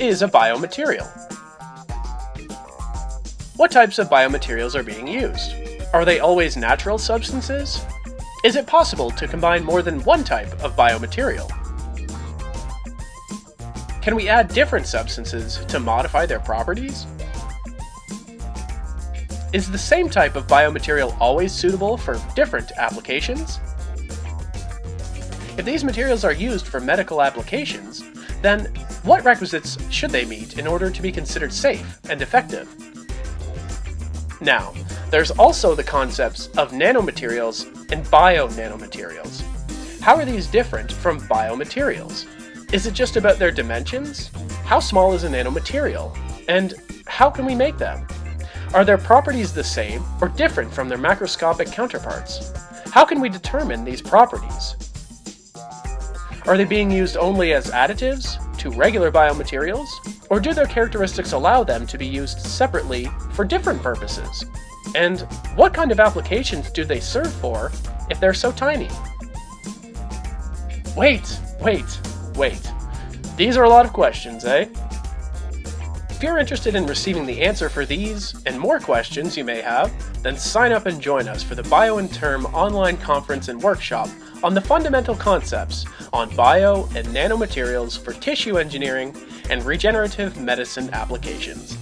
What is a biomaterial? What types of biomaterials are being used? Are they always natural substances? Is it possible to combine more than one type of biomaterial? Can we add different substances to modify their properties? Is the same type of biomaterial always suitable for different applications? If these materials are used for medical applications, then what requisites should they meet in order to be considered safe and effective? Now, there's also the concepts of nanomaterials and bio-nanomaterials. How are these different from biomaterials? Is it just about their dimensions? How small is a nanomaterial? And how can we make them? Are their properties the same or different from their macroscopic counterparts? How can we determine these properties? Are they being used only as additives to regular biomaterials, or do their characteristics allow them to be used separately for different purposes? And what kind of applications do they serve for if they're so tiny? Wait. These are a lot of questions, eh? If you're interested in receiving the answer for these and more questions you may have, then sign up and join us for the BioNTERM online conference and workshop on the fundamental concepts on bio and nanomaterials for tissue engineering and regenerative medicine applications.